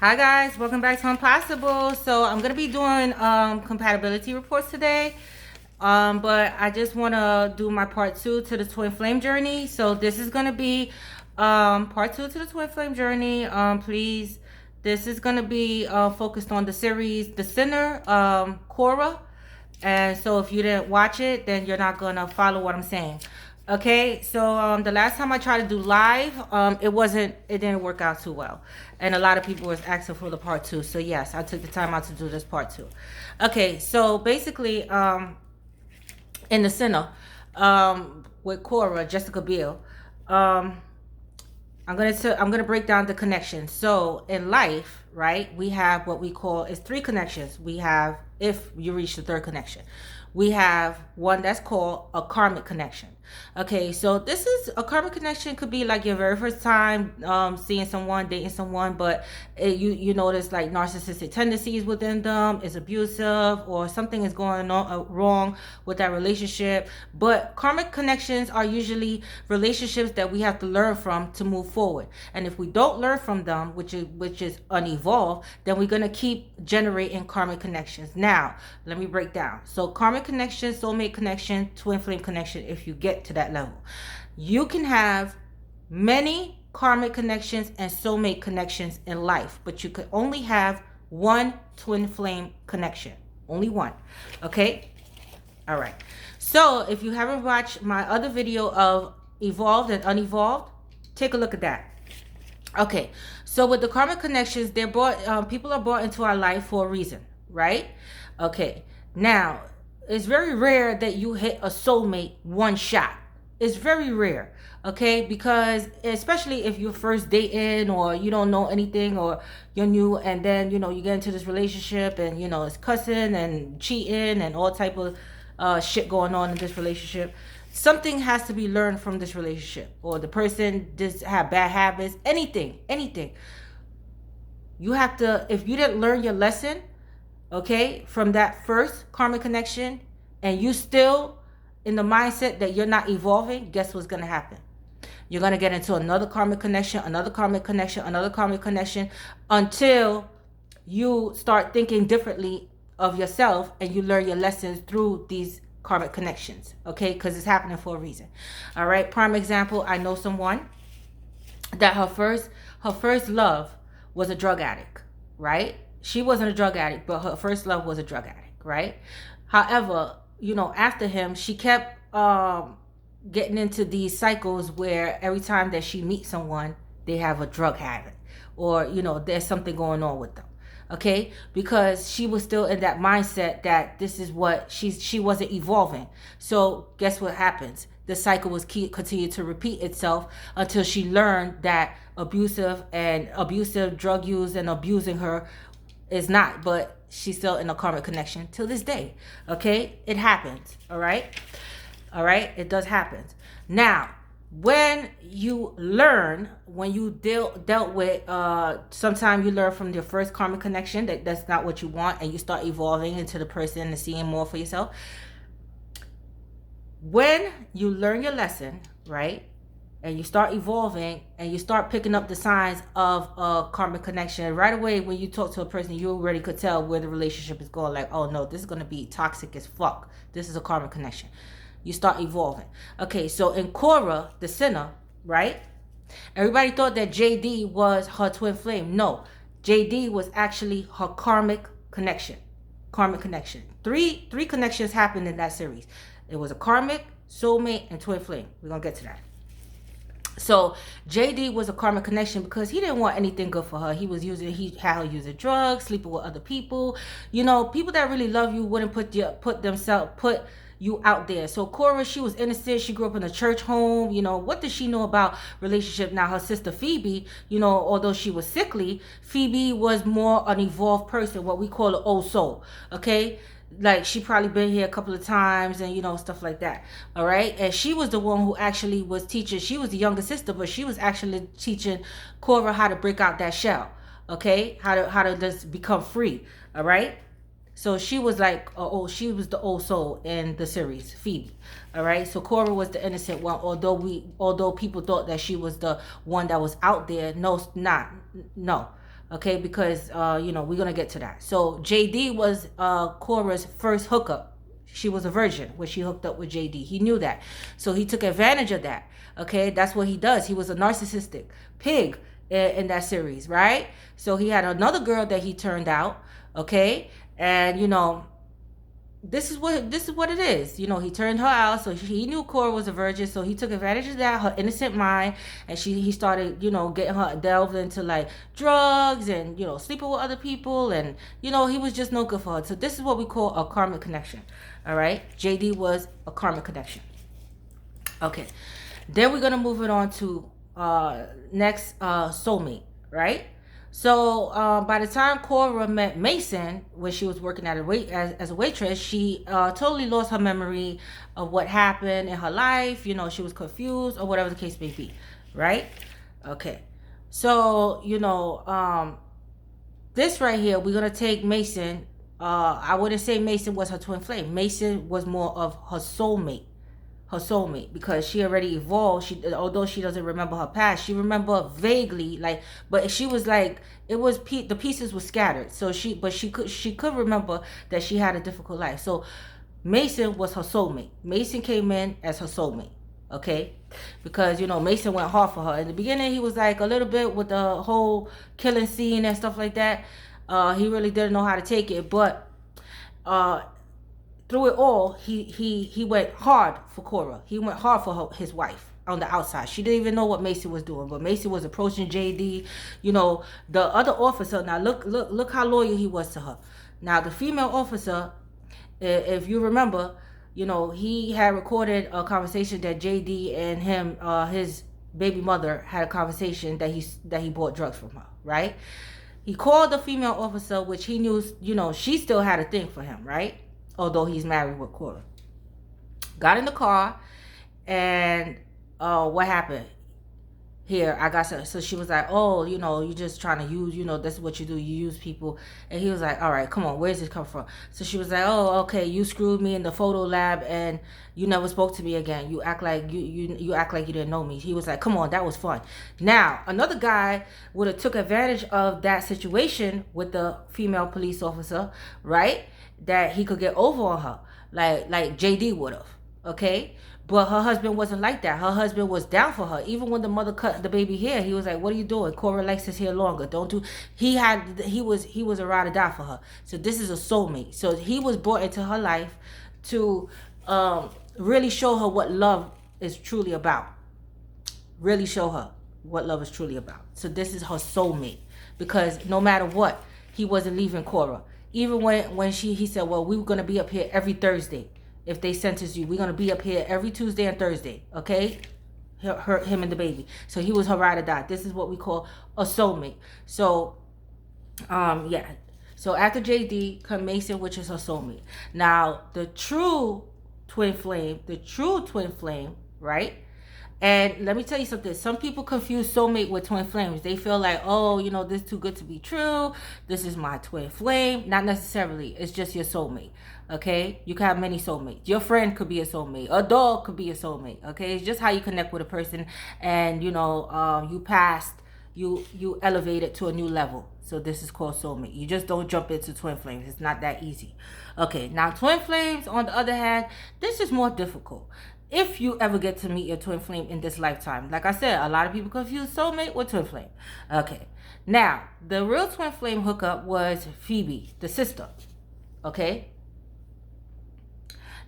Hi guys, welcome back to Impossible. So I'm gonna be doing compatibility reports today, but I just want to do my part two to the twin flame journey. So this is gonna be part two to the twin flame journey. Please, this is gonna be focused on the series The Sinner, Cora. And so if you didn't watch it, then you're not gonna follow what I'm saying. Okay, so the last time I tried to do live, it didn't work out too well, and a lot of people was asking for the part two. So yes, I took the time out to do this part two. Okay, so basically, in the center, with Cora, Jessica Biel, I'm gonna break down the connections. So in life, right, we have what we call is three connections. We have, if you reach the third connection, we have one that's called a karmic connection. Okay, so this is a karmic connection, could be like your very first time seeing someone, dating someone, but you notice like narcissistic tendencies within them, is abusive, or something is going on wrong with that relationship. But karmic connections are usually relationships that we have to learn from to move forward. And if we don't learn from them, which is unevolved, then we're gonna keep generating karmic connections. Now, let me break down. So karmic connection, soulmate connection, twin flame connection, if you get to that level. You can have many karmic connections and soulmate connections in life, but you could only have one twin flame connection. Only one. Okay? All right. So if you haven't watched my other video of evolved and unevolved, take a look at that. Okay, so with the karmic connections, they're brought. People are brought into our life for a reason, right? Okay, now it's very rare that you hit a soulmate one shot. It's very rare, okay? Because especially if you're first dating or you don't know anything or you're new, and then you get into this relationship and it's cussing and cheating and all type of shit going on in this relationship. Something has to be learned from this relationship, or the person just have bad habits, anything. You have to, if you didn't learn your lesson, okay, from that first karmic connection, and you still in the mindset that you're not evolving, guess what's going to happen? You're going to get into another karmic connection, another karmic connection, another karmic connection, until you start thinking differently of yourself and you learn your lessons through these karmic connections, okay? Because it's happening for a reason. All right, prime example, I know someone that her first love was a drug addict, right? She wasn't a drug addict, but her first love was a drug addict, right? However, after him, she kept getting into these cycles where every time that she meets someone, they have a drug habit, or there's something going on with them. Okay, because she was still in that mindset that this is what she wasn't evolving. So guess what happens? The cycle was continued to repeat itself until she learned that abusive drug use and abusing her is not, but she's still in a karmic connection till this day. Okay, it happens. All right, it does happen. Now, when you dealt with sometimes you learn from your first karmic connection that that's not what you want, and you start evolving into the person and seeing more for yourself. When you learn your lesson, right, and you start evolving and you start picking up the signs of a karmic connection, right away when you talk to a person, you already could tell where the relationship is going. Like, oh no, this is going to be toxic as fuck. This is a karmic connection. You start evolving. Okay, so in Cora, the sinner, right? Everybody thought that JD was her twin flame. No, JD was actually her karmic connection. Karmic connection. Three connections happened in that series. It was a karmic, soulmate, and twin flame. We're gonna get to that. So JD was a karmic connection because he didn't want anything good for her. He had her using drugs, sleeping with other people. People that really love you wouldn't put you out there. So Cora, she was innocent. She grew up in a church home. What does she know about relationship? Now her sister Phoebe, although she was sickly, Phoebe was more an evolved person, what we call an old soul. Okay, like she probably been here a couple of times and stuff like that. All right, and she was the one who actually was teaching. She was the younger sister, but she was actually teaching Cora how to break out that shell. Okay, how to just become free. All right. So she was like, she was the old soul in the series, Phoebe. All right. So Cora was the innocent one, although people thought that she was the one that was out there. No, not no. Okay, because we're gonna get to that. So JD was Cora's first hookup. She was a virgin when she hooked up with JD. He knew that, so he took advantage of that. Okay, that's what he does. He was a narcissistic pig in that series, right? So he had another girl that he turned out. Okay, and this is what it is. He turned her out, so he knew Cora was a virgin, so he took advantage of that, her innocent mind, and he started, getting her delved into like drugs and sleeping with other people, and he was just no good for her. So this is what we call a karmic connection. All right, JD was a karmic connection. Okay, then we're gonna move it on to next soulmate, right? So by the time Cora met Mason, when she was working at as a waitress, she totally lost her memory of what happened in her life. She was confused or whatever the case may be, right? Okay. So this right here, we're gonna take Mason. I wouldn't say Mason was her twin flame. Mason was more of her soulmate. Because she already evolved. Although she doesn't remember her past, she remember vaguely, but she was like, the pieces were scattered. So she could remember that she had a difficult life. So Mason was her soulmate. Mason came in as her soulmate. Okay, because Mason went hard for her in the beginning. He was like a little bit with the whole killing scene and stuff like that. He really didn't know how to take it, but through it all, he went hard for Cora. He went hard for his wife on the outside. She didn't even know what Mason was doing, but Mason was approaching JD. The other officer. Now look how loyal he was to her. Now the female officer, if you remember, he had recorded a conversation that JD and him, his baby mother, had a conversation that he bought drugs from her. Right? He called the female officer, which he knew, she still had a thing for him, right? Although he's married with Cora. Got in the car, and what happened? Here, I got so she was like, oh, you're just trying to use, this is what you do, you use people. And he was like, all right, come on, where's this come from? So she was like, oh, okay, you screwed me in the photo lab and you never spoke to me again. You act like you act like you didn't know me. He was like, come on, that was fun. Now, another guy would have took advantage of that situation with the female police officer, right? That he could get over on her, like JD would have, okay? But her husband wasn't like that. Her husband was down for her. Even when the mother cut the baby hair, he was like, what are you doing? Cora likes his hair longer. Don't do. He was a ride or die for her. So this is a soulmate. So he was brought into her life to really show her what love is truly about. Really show her what love is truly about. So this is her soulmate. Because no matter what, he wasn't leaving Cora. Even when he said, well, we were going to be up here every Thursday. If they sentence you, we're going to be up here every Tuesday and Thursday. Okay? Him and the baby. So he was her ride or die. This is what we call a soulmate. So, yeah. So after JD come Mason, which is her soulmate. Now, the true twin flame, right? And let me tell you something. Some people confuse soulmate with twin flames. They feel like, oh, this is too good to be true. This is my twin flame. Not necessarily. It's just your soulmate. Okay? You can have many soulmates. Your friend could be a soulmate. A dog could be a soulmate. Okay? It's just how you connect with a person. And, you elevate it to a new level. So this is called soulmate. You just don't jump into twin flames. It's not that easy. Okay. Now, twin flames, on the other hand, this is more difficult. If you ever get to meet your twin flame in this lifetime. Like I said, a lot of people confuse soulmate with twin flame. Okay. Now, the real twin flame hookup was Phoebe, the sister. Okay.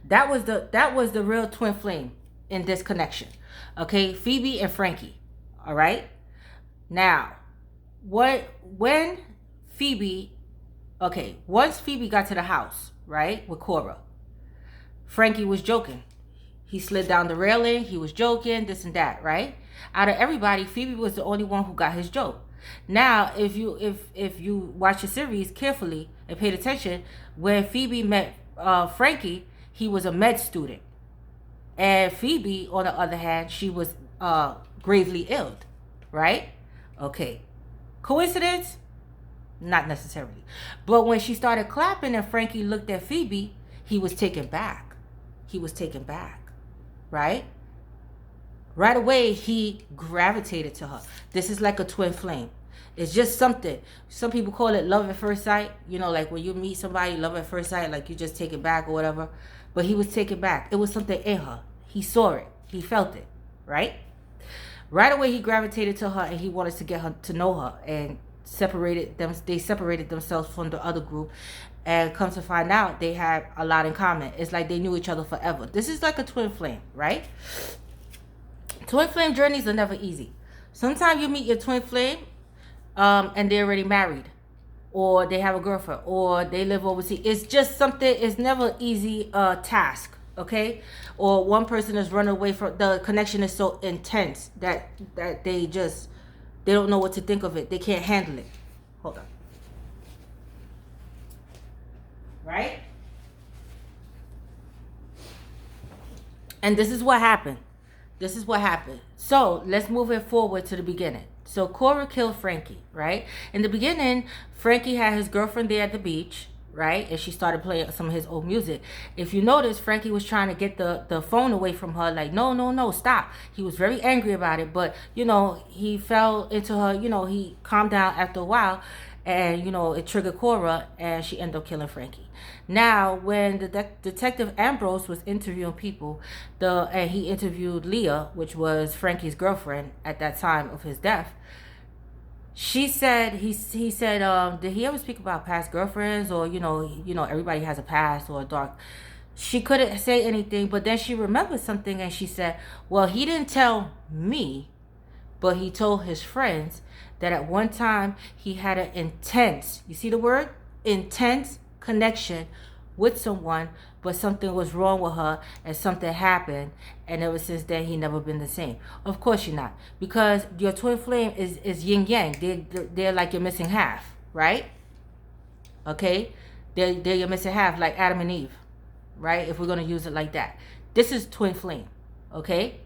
That was the real twin flame in this connection. Okay. Phoebe and Frankie. All right. Now, when Phoebe, once Phoebe got to the house, right, with Cora, Frankie was joking. He slid down the railing. He was joking, this and that, right? Out of everybody, Phoebe was the only one who got his joke. Now, if you watch the series carefully and paid attention, when Phoebe met Frankie, he was a med student. And Phoebe, on the other hand, she was gravely ill, right? Okay. Coincidence? Not necessarily. But when she started clapping and Frankie looked at Phoebe, he was taken back. Right? Right away, he gravitated to her. This is like a twin flame. It's just something. Some people call it love at first sight. You know, like when you meet somebody, love at first sight, like you just take it back or whatever. But he was taken back. It was something in her. He saw it. He felt it, right? Right away, he gravitated to her and he wanted to get her to know her, and separated them. They separated themselves from the other group, and come to find out, they had a lot in common. It's like they knew each other forever. This is like a twin flame, right? Twin flame journeys are never easy. Sometimes you meet your twin flame, and they're already married, or they have a girlfriend, or they live overseas. It's just something. It's never easy task. Okay, or one person is running away from the connection is so intense that they don't know what to think of it. They can't handle it. Hold on. Right? And this is what happened. This is what happened. So let's move it forward to the beginning. So Cora killed Frankie, right? In the beginning, Frankie had his girlfriend there at the beach, right? And she started playing some of his old music. If you notice, Frankie was trying to get the phone away from her, like, no, stop. He was very angry about it, but, he fell into her, he calmed down after a while, and, it triggered Cora, and she ended up killing Frankie. Now, when the Detective Ambrose was interviewing people, and he interviewed Leah, which was Frankie's girlfriend at that time of his death, he said, did he ever speak about past girlfriends, or, everybody has a past or a dark. She couldn't say anything, but then she remembered something, and she said, well, he didn't tell me, but he told his friends that at one time he had an intense, you see the word? Intense connection with someone, but something was wrong with her and something happened, and ever since then he never been the same. Of course you're not, because your twin flame is yin yang. They're like your missing half, right? Okay, they're your missing half, like Adam and Eve, right? If we're gonna use it like that, this is twin flame. Okay,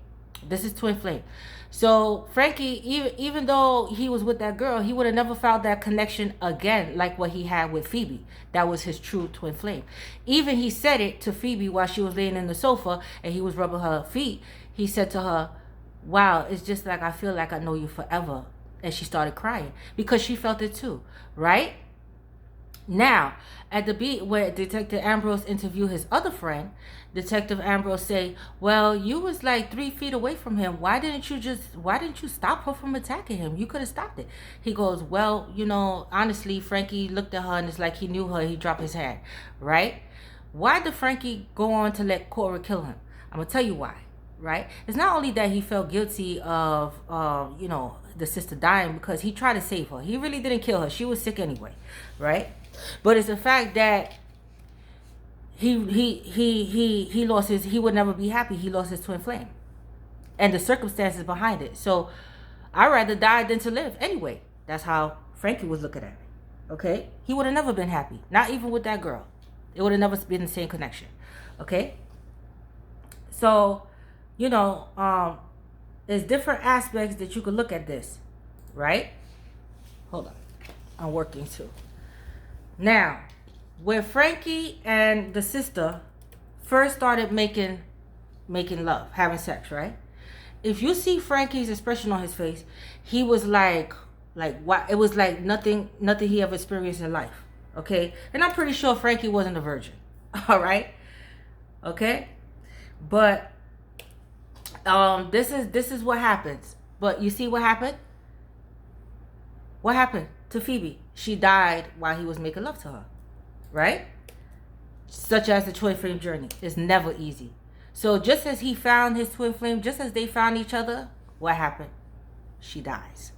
this is twin flame. So Frankie, even though he was with that girl, he would have never found that connection again like what he had with Phoebe. That was his true twin flame. Even he said it to Phoebe while she was laying in the sofa and he was rubbing her feet. He said to her, wow, it's just like I feel like I know you forever. And she started crying because she felt it too, right? Now, at the beat where Detective Ambrose interviewed his other friend, Detective Ambrose say, well, you was like 3 feet away from him. Why didn't you stop her from attacking him? You could have stopped it. He goes, well, honestly, Frankie looked at her and it's like he knew her. He dropped his hand, right? Why did Frankie go on to let Cora kill him? I'm going to tell you why, right? It's not only that he felt guilty of, the sister dying, because he tried to save her. He really didn't kill her. She was sick anyway, right? But it's the fact that he lost he would never be happy. He lost his twin flame and the circumstances behind it. So I'd rather die than to live anyway. That's how Frankie was looking at it. Okay, he would have never been happy, not even with that girl. It would have never been the same connection. Okay, so there's different aspects that you could look at this, right? Hold on, I'm working too. Now, when Frankie and the sister first started making love, having sex, right? If you see Frankie's expression on his face, he was like what? It was like nothing he ever experienced in life. Okay, and I'm pretty sure Frankie wasn't a virgin. All right, okay, but this is what happens. But you see what happened? What happened to Phoebe? She died while he was making love to her, right? Such as the twin flame journey is never easy. So just as he found his twin flame, just as they found each other, what happened? She dies.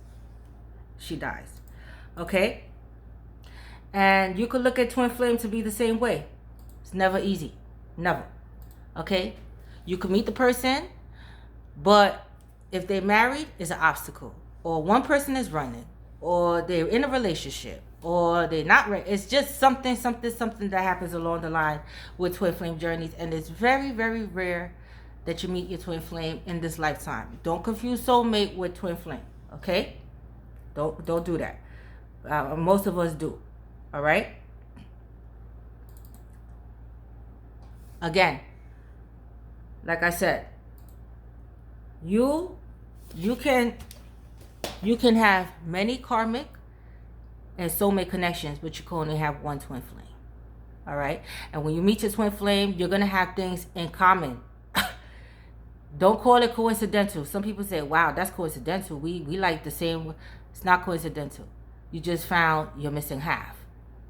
She dies. Okay? And you could look at twin flame to be the same way. It's never easy. Never. Okay? You could meet the person, but if they're married, it's an obstacle. Or one person is running, or they're in a relationship, or they're not ready. It's just something that happens along the line with twin flame journeys, and it's very, very rare that you meet your twin flame in this lifetime. Don't confuse soulmate with twin flame, okay? Don't do that. Most of us do, all right? Again, like I said, you can have many karmic and soulmate connections, but you can only have one twin flame. All right. And when you meet your twin flame, you're going to have things in common. Don't call it coincidental. Some people say, wow, that's coincidental. We like the same. It's not coincidental. You just found your missing half.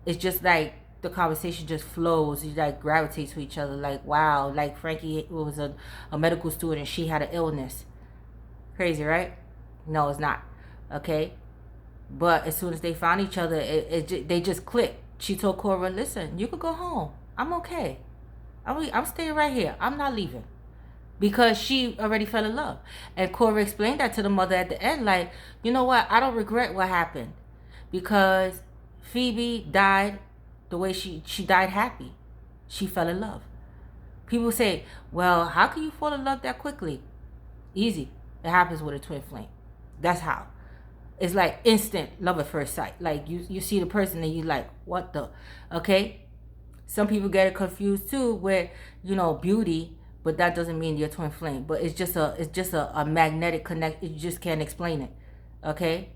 It's just like the conversation just flows. You like gravitate to each other. Like, wow, like Frankie was a medical student. She had an illness. Crazy, right? No, it's not. Okay. But as soon as they found each other, they just clicked. She told Cora, listen, you could go home. I'm okay. I'm staying right here. I'm not leaving. Because she already fell in love. And Cora explained that to the mother at the end, like, you know what? I don't regret what happened. Because Phoebe died the way she died happy. She fell in love. People say, well, how can you fall in love that quickly? Easy. It happens with a twin flame. That's how. It's like instant love at first sight. Like you see the person and you like, what the? Okay? Some people get it confused too with, beauty, but that doesn't mean you're twin flame. But it's just a magnetic connect. You just can't explain it. Okay?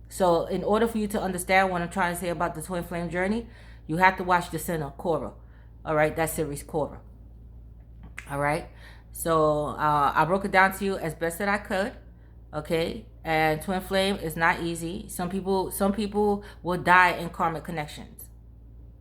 So in order for you to understand what I'm trying to say about the twin flame journey, you have to watch the center, Cora. All right? That series, Cora. All right? So I broke it down to you as best that I could. Okay, and twin flame is not easy. Some people will die in karmic connections.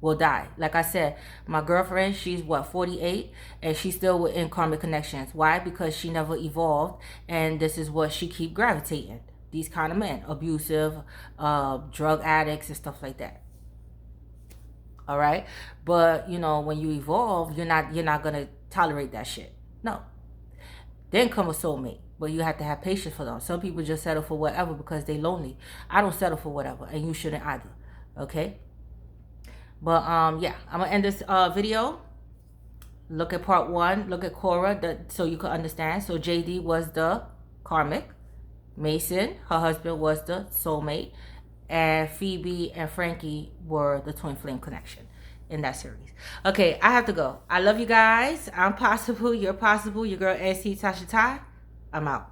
Will die. Like I said, my girlfriend, she's 48, and she's still in karmic connections. Why? Because she never evolved, and this is what she keep gravitating. These kind of men, abusive, drug addicts, and stuff like that. All right, but when you evolve, you're not gonna tolerate that shit. No. Then come a soulmate. But you have to have patience for them. Some people just settle for whatever because they lonely. I don't settle for whatever, and you shouldn't either. Okay? But yeah, I'm gonna end this video. Look at part 1. Look at Cora, so you can understand. So JD was the karmic. Mason, her husband, was the soulmate, and Phoebe and Frankie were the twin flame connection in that series. Okay, I have to go. I love you guys. I'm possible. You're possible. Your girl NC Tasha Ty. I'm out.